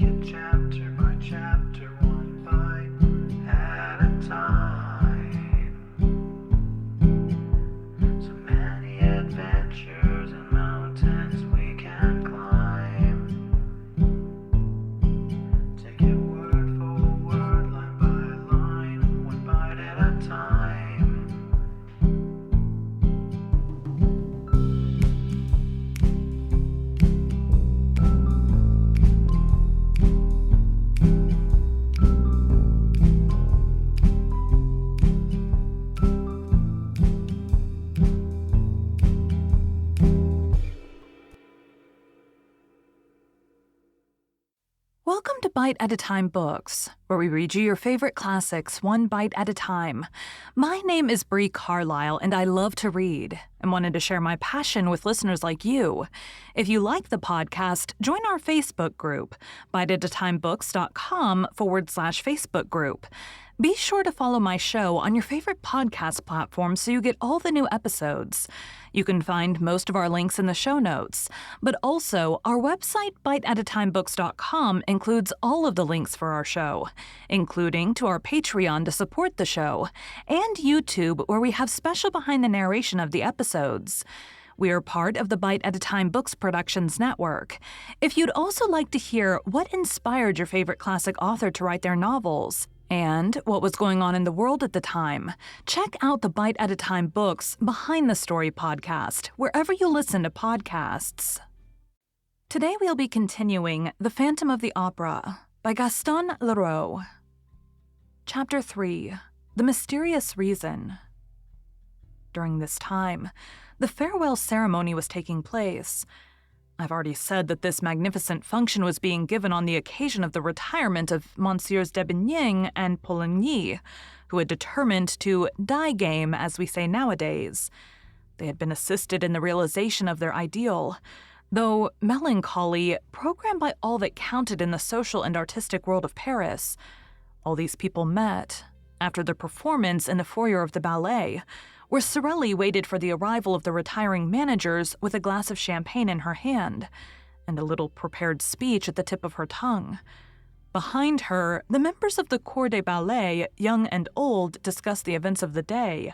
it chapter by chapter, one bite at a time. So many adventures and mountains we can climb. Take it word for word, line by line, one bite at a time. Welcome to Bite at a Time Books, where we read you your favorite classics one bite at a time. My name is Bree Carlisle, and I love to read and wanted to share my passion with listeners like you. If you like the podcast, join our Facebook group, biteatatimebooks.com/Facebook group. Be sure to follow my show on your favorite podcast platform so you get all the new episodes. You can find most of our links in the show notes, but also our website, biteatatimebooks.com, includes all of the links for our show, including to our Patreon to support the show, and YouTube, where we have special behind the narration of the episodes. We are part of the Bite at a Time Books Productions Network. If you'd also like to hear what inspired your favorite classic author to write their novels, and what was going on in the world at the time, check out the Bite at a Time Books Behind the Story podcast, wherever you listen to podcasts. Today we'll be continuing The Phantom of the Opera by Gaston Leroux. Chapter 3, The Mysterious Reason. During this time, the farewell ceremony was taking place. I've already said that this magnificent function was being given on the occasion of the retirement of Messieurs de Bigny and Poligny, who had determined to die game, as we say nowadays. They had been assisted in the realization of their ideal, though melancholy, programmed by all that counted in the social and artistic world of Paris. All these people met after the performance in the foyer of the ballet, where Sorelli waited for the arrival of the retiring managers with a glass of champagne in her hand and a little prepared speech at the tip of her tongue. Behind her, the members of the Corps de Ballet, young and old, discussed the events of the day.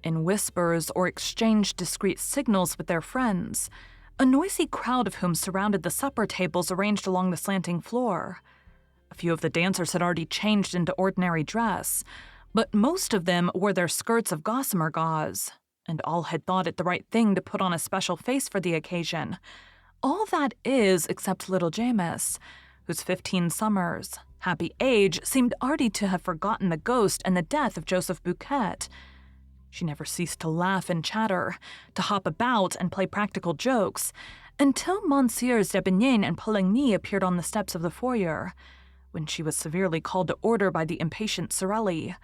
In whispers or exchanged discreet signals with their friends, a noisy crowd of whom surrounded the supper tables arranged along the slanting floor. A few of the dancers had already changed into ordinary dress, but most of them wore their skirts of gossamer gauze, and all had thought it the right thing to put on a special face for the occasion. All that is, except little Jamis, whose 15 summers, happy age, seemed already to have forgotten the ghost and the death of Joseph Buquet. She never ceased to laugh and chatter, to hop about and play practical jokes, until Messieurs de Bigny and Poligny appeared on the steps of the foyer, when she was severely called to order by the impatient Sorelli.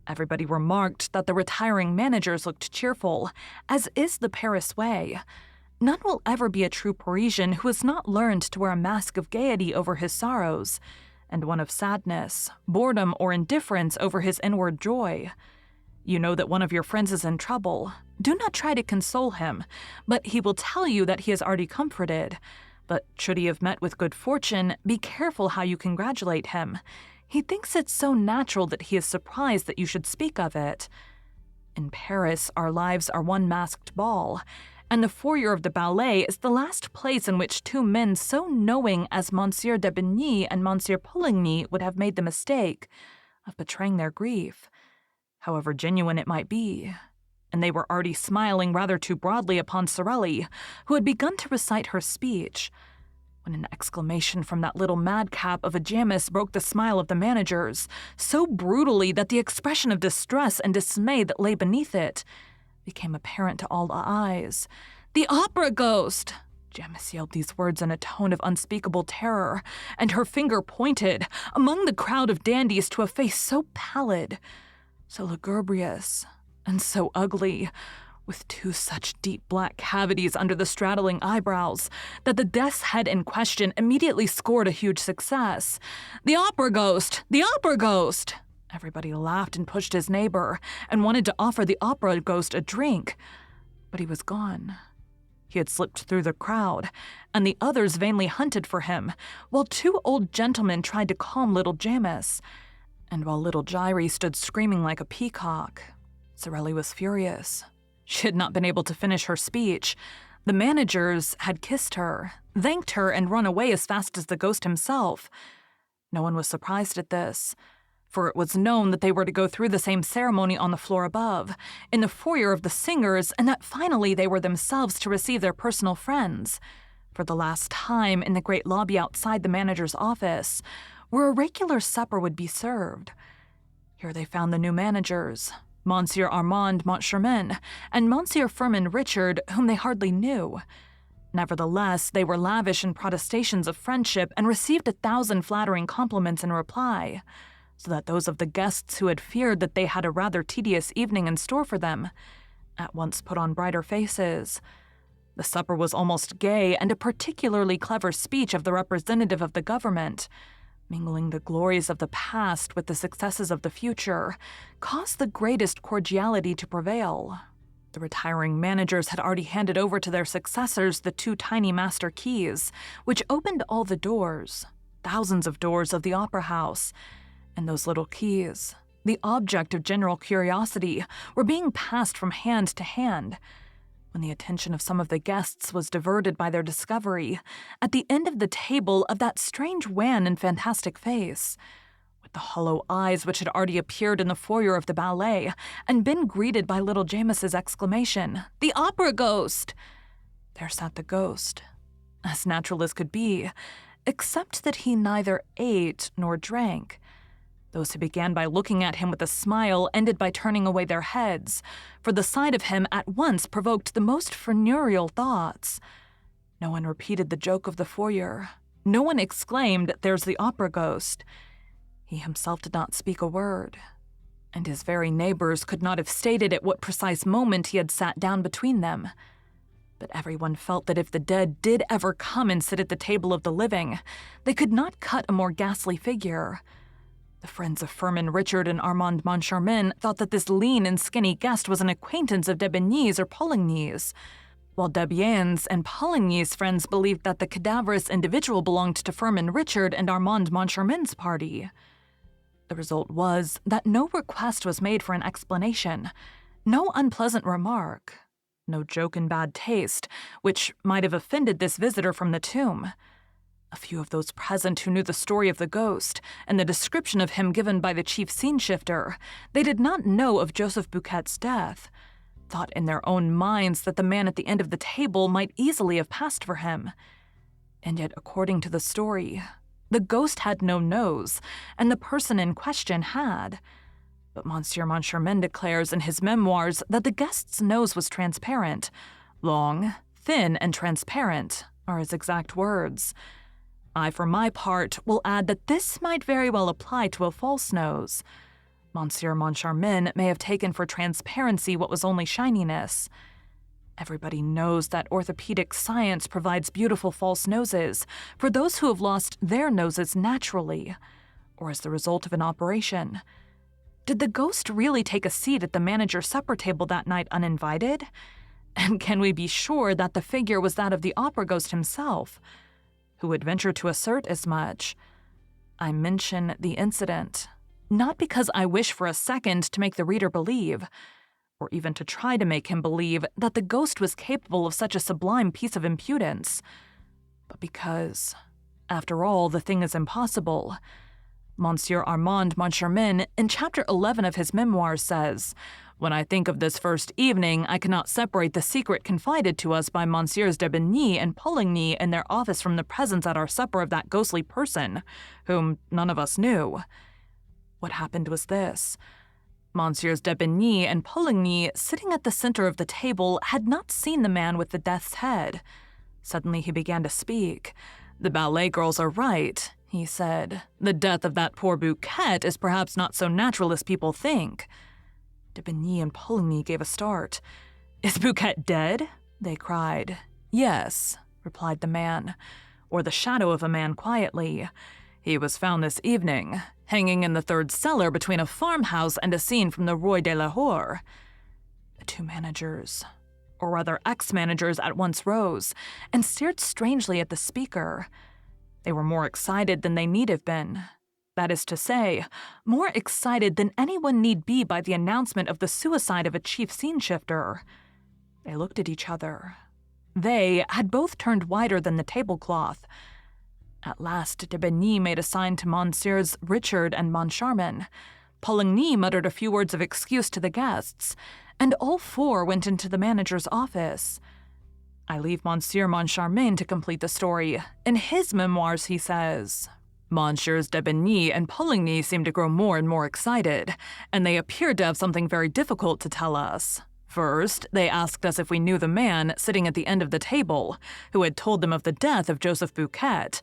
Everybody remarked that the retiring managers looked cheerful, as is the Paris way. None will ever be a true Parisian who has not learned to wear a mask of gaiety over his sorrows, and one of sadness, boredom, or indifference over his inward joy. You know that one of your friends is in trouble. Do not try to console him, but he will tell you that he is already comforted. But should he have met with good fortune, be careful how you congratulate him. He thinks it so natural that he is surprised that you should speak of it. In Paris, our lives are one masked ball, and the foyer of the ballet is the last place in which two men so knowing as Monsieur de Bigny and Monsieur Poligny would have made the mistake of betraying their grief, however genuine it might be. And they were already smiling rather too broadly upon Sorelli, who had begun to recite her speech, when an exclamation from that little madcap of a Jamis broke the smile of the managers, so brutally that the expression of distress and dismay that lay beneath it became apparent to all eyes. "The opera ghost!" Jamis yelled these words in a tone of unspeakable terror, and her finger pointed, among the crowd of dandies, to a face so pallid, so lugubrious, and so ugly, with two such deep black cavities under the straddling eyebrows, that the death's head in question immediately scored a huge success. "The opera ghost! The opera ghost!" Everybody laughed and pushed his neighbor, and wanted to offer the opera ghost a drink, but he was gone. He had slipped through the crowd, and the others vainly hunted for him, while two old gentlemen tried to calm little Jamis. And while little Jairi stood screaming like a peacock, Sorelli was furious. She had not been able to finish her speech. The managers had kissed her, thanked her, and run away as fast as the ghost himself. No one was surprised at this, for it was known that they were to go through the same ceremony on the floor above, in the foyer of the singers, and that finally they were themselves to receive their personal friends, for the last time in the great lobby outside the manager's office, where a regular supper would be served. Here they found the new managers, Monsieur Armand Moncharmin and Monsieur Firmin Richard, whom they hardly knew. Nevertheless, they were lavish in protestations of friendship and received 1,000 flattering compliments in reply, so that those of the guests who had feared that they had a rather tedious evening in store for them at once put on brighter faces. The supper was almost gay, and a particularly clever speech of the representative of the government, mingling the glories of the past with the successes of the future, caused the greatest cordiality to prevail. The retiring managers had already handed over to their successors the 2 tiny master keys, which opened all the doors, thousands of doors of the opera house, and those little keys, the object of general curiosity, were being passed from hand to hand, when the attention of some of the guests was diverted by their discovery, at the end of the table, of that strange wan and fantastic face, with the hollow eyes which had already appeared in the foyer of the ballet, and been greeted by little Jamis's exclamation, "The opera ghost!" There sat the ghost, as natural as could be, except that he neither ate nor drank. Those who began by looking at him with a smile ended by turning away their heads, for the sight of him at once provoked the most funereal thoughts. No one repeated the joke of the foyer. No one exclaimed, "There's the opera ghost." He himself did not speak a word, and his very neighbors could not have stated at what precise moment he had sat down between them. But everyone felt that if the dead did ever come and sit at the table of the living, they could not cut a more ghastly figure. The friends of Firmin Richard and Armand Moncharmin thought that this lean and skinny guest was an acquaintance of Debenny's or Poligny's, while Debienne's and Poligny's friends believed that the cadaverous individual belonged to Firmin Richard and Armand Moncharmin's party. The result was that no request was made for an explanation, no unpleasant remark, no joke in bad taste, which might have offended this visitor from the tomb. A few of those present who knew the story of the ghost and the description of him given by the chief scene-shifter, they did not know of Joseph Buquet's death, thought in their own minds that the man at the end of the table might easily have passed for him. And yet, according to the story, the ghost had no nose, and the person in question had. But Monsieur Moncharmin declares in his memoirs that the guest's nose was transparent. Long, thin, and transparent are his exact words. I, for my part, will add that this might very well apply to a false nose. Monsieur Moncharmin may have taken for transparency what was only shininess. Everybody knows that orthopedic science provides beautiful false noses for those who have lost their noses naturally, or as the result of an operation. Did the ghost really take a seat at the manager's supper table that night uninvited? And can we be sure that the figure was that of the opera ghost himself? Who would venture to assert as much? I mention the incident, not because I wish for a second to make the reader believe, or even to try to make him believe that the ghost was capable of such a sublime piece of impudence, but because, after all, the thing is impossible. Monsieur Armand Moncharmin, in Chapter 11 of his memoirs, says, "When I think of this first evening, I cannot separate the secret confided to us by Messieurs Debenny and Poligny in their office from the presence at our supper of that ghostly person, whom none of us knew." What happened was this. Messieurs Debenny and Poligny, sitting at the center of the table, had not seen the man with the death's head. Suddenly he began to speak. "The ballet girls are right," he said. "The death of that poor Buquet is perhaps not so natural as people think." Debenny and Poligny gave a start. "Is Buquet dead?" they cried. "Yes," replied the man, or the shadow of a man quietly. "He was found this evening, hanging in the 3rd cellar between a farmhouse and a scene from the Roi de Lahore." The two managers, or rather ex-managers, at once rose and stared strangely at the speaker. They were more excited than they need have been. That is to say, more excited than anyone need be by the announcement of the suicide of a chief scene shifter. They looked at each other. They had both turned whiter than the tablecloth. At last, de Bernis made a sign to Monsieurs Richard and Moncharmin. Poligny muttered a few words of excuse to the guests, and all four went into the manager's office. I leave Monsieur Moncharmin to complete the story. In his memoirs, he says, Monsieurs de Bernis and Poligny seemed to grow more and more excited, and they appeared to have something very difficult to tell us. First, they asked us if we knew the man sitting at the end of the table, who had told them of the death of Joseph Buquet,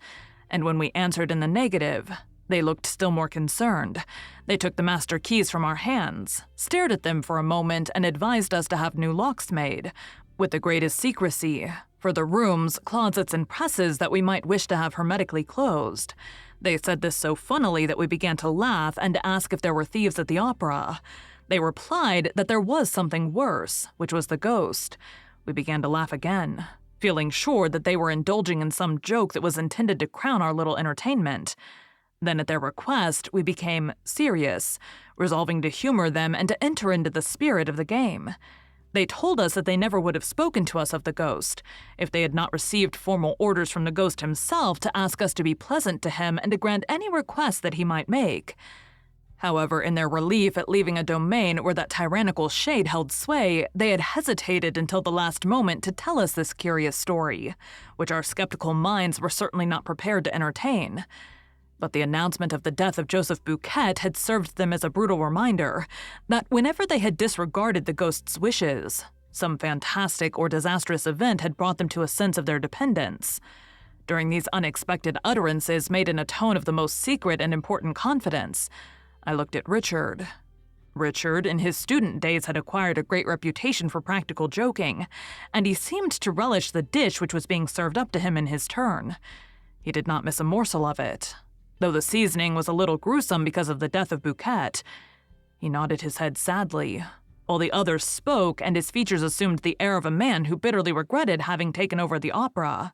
and when we answered in the negative, they looked still more concerned. They took the master keys from our hands, stared at them for a moment, and advised us to have new locks made, with the greatest secrecy, for the rooms, closets, and presses that we might wish to have hermetically closed. They said this so funnily that we began to laugh and to ask if there were thieves at the opera. They replied that there was something worse, which was the ghost. We began to laugh again, feeling sure that they were indulging in some joke that was intended to crown our little entertainment. Then at their request, we became serious, resolving to humor them and to enter into the spirit of the game. They told us that they never would have spoken to us of the ghost, if they had not received formal orders from the ghost himself to ask us to be pleasant to him and to grant any request that he might make. However, in their relief at leaving a domain where that tyrannical shade held sway, they had hesitated until the last moment to tell us this curious story, which our skeptical minds were certainly not prepared to entertain. But the announcement of the death of Joseph Buquet had served them as a brutal reminder that whenever they had disregarded the ghost's wishes, some fantastic or disastrous event had brought them to a sense of their dependence. During these unexpected utterances made in a tone of the most secret and important confidence, I looked at Richard. Richard, in his student days, had acquired a great reputation for practical joking, and he seemed to relish the dish which was being served up to him in his turn. He did not miss a morsel of it. Though the seasoning was a little gruesome because of the death of Buquet, he nodded his head sadly, while the others spoke and his features assumed the air of a man who bitterly regretted having taken over the opera,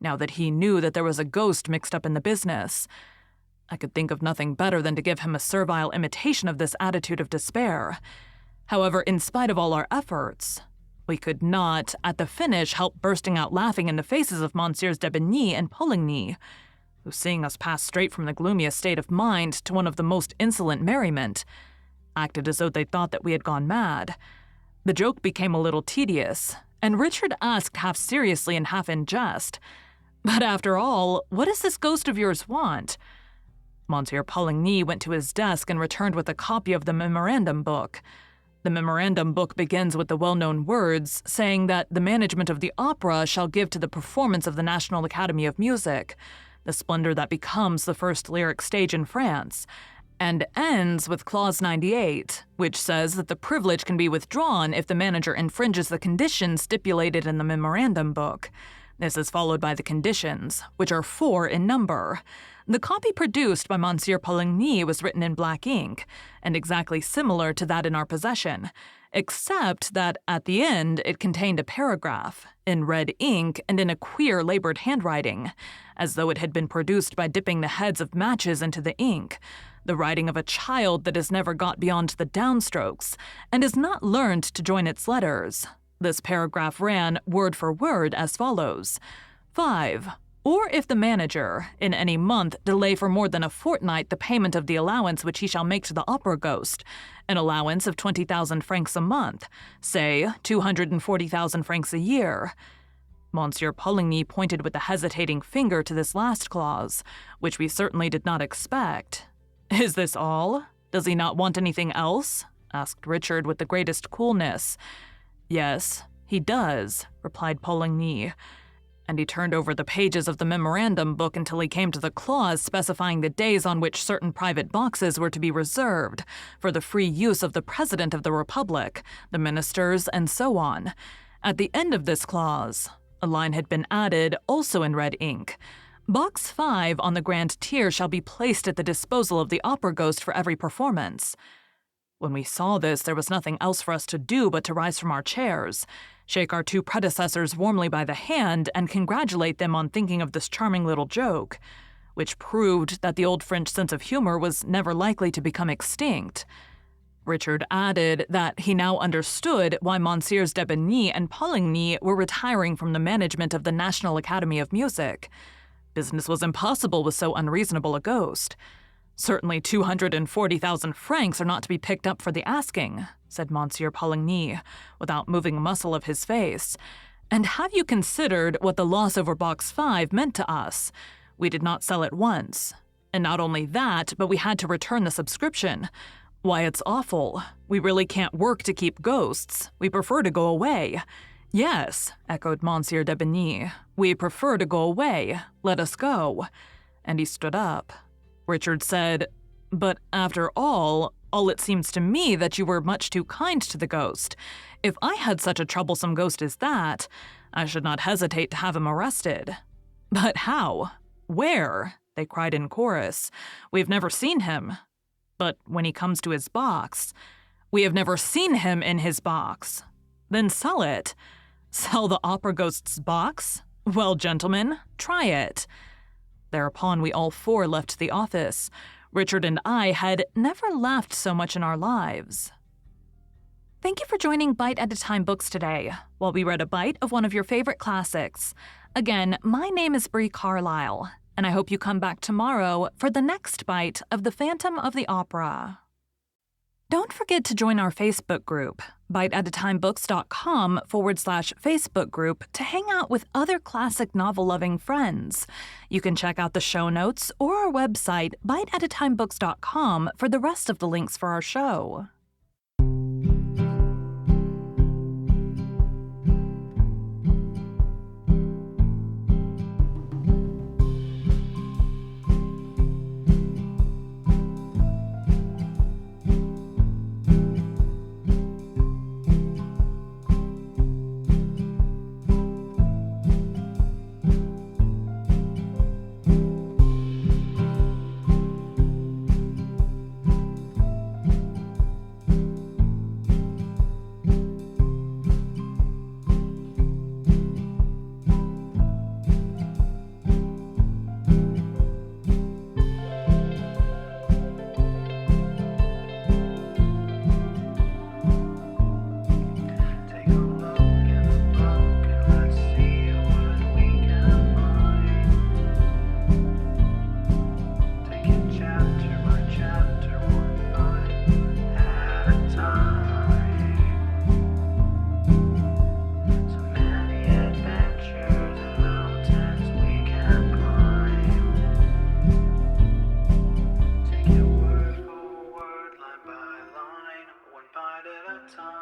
now that he knew that there was a ghost mixed up in the business. I could think of nothing better than to give him a servile imitation of this attitude of despair. However, in spite of all our efforts, we could not, at the finish, help bursting out laughing in the faces of Monsieurs de Bernis and Poligny, who, seeing us pass straight from the gloomiest state of mind to one of the most insolent merriment, acted as though they thought that we had gone mad. The joke became a little tedious, and Richard asked half seriously and half in jest, "But after all, what does this ghost of yours want?" Monsieur Poligny went to his desk and returned with a copy of the memorandum book. The memorandum book begins with the well-known words saying that the management of the opera shall give to the performance of the National Academy of Music the splendor that becomes the first lyric stage in France, and ends with Clause 98, which says that the privilege can be withdrawn if the manager infringes the conditions stipulated in the memorandum book. This is followed by the conditions, which are 4 in number. The copy produced by Monsieur Poligny was written in black ink, and exactly similar to that in our possession, except that at the end it contained a paragraph, in red ink and in a queer labored handwriting, as though it had been produced by dipping the heads of matches into the ink, the writing of a child that has never got beyond the downstrokes, and has not learned to join its letters. This paragraph ran, word for word, as follows: 5. Or if the manager, in any month, delay for more than a fortnight the payment of the allowance which he shall make to the opera ghost, an allowance of 20,000 francs a month, say 240,000 francs a year. Monsieur Poligny pointed with a hesitating finger to this last clause, which we certainly did not expect. "Is this all? Does he not want anything else?" asked Richard with the greatest coolness. "Yes, he does," replied Poligny, and he turned over the pages of the memorandum book until he came to the clause specifying the days on which certain private boxes were to be reserved for the free use of the President of the Republic, the ministers, and so on. At the end of this clause, a line had been added, also in red ink: "Box 5 on the grand tier shall be placed at the disposal of the opera ghost for every performance." When we saw this, there was nothing else for us to do but to rise from our chairs, shake our two predecessors warmly by the hand, and congratulate them on thinking of this charming little joke, which proved that the old French sense of humor was never likely to become extinct. Richard added that he now understood why Messieurs de Bernis and Poligny were retiring from the management of the National Academy of Music. Business was impossible with so unreasonable a ghost. "Certainly 240,000 francs are not to be picked up for the asking," said Monsieur Poligny, without moving a muscle of his face. "And have you considered what the loss over Box 5 meant to us? We did not sell it once. And not only that, but we had to return the subscription. Why, it's awful. We really can't work to keep ghosts. We prefer to go away." "Yes," echoed Monsieur de Bernis. "We prefer to go away. Let us go." And he stood up. Richard said, "But after all it seems to me that you were much too kind to the ghost. If I had such a troublesome ghost as that, I should not hesitate to have him arrested." "But how? Where?" they cried in chorus. "We've never seen him." "But when he comes to his box—" "We have never seen him in his box." "Then sell it." "Sell the opera ghost's box? Well, gentlemen, try it." Thereupon we all four left the office. Richard and I had never laughed so much in our lives. Thank you for joining Bite at a Time Books today, while we read a bite of one of your favorite classics. Again, my name is Brie Carlisle, and I hope you come back tomorrow for the next bite of The Phantom of the Opera. Don't forget to join our Facebook group, biteatatimebooks.com/Facebook group, to hang out with other classic novel-loving friends. You can check out the show notes or our website, biteatatimebooks.com, for the rest of the links for our show. Take a look in the book and let's see what we can find. Taking chapter by chapter, one bite at a time. So many adventures and mountains we can climb. Take it word for word, line by line, one bite at a time.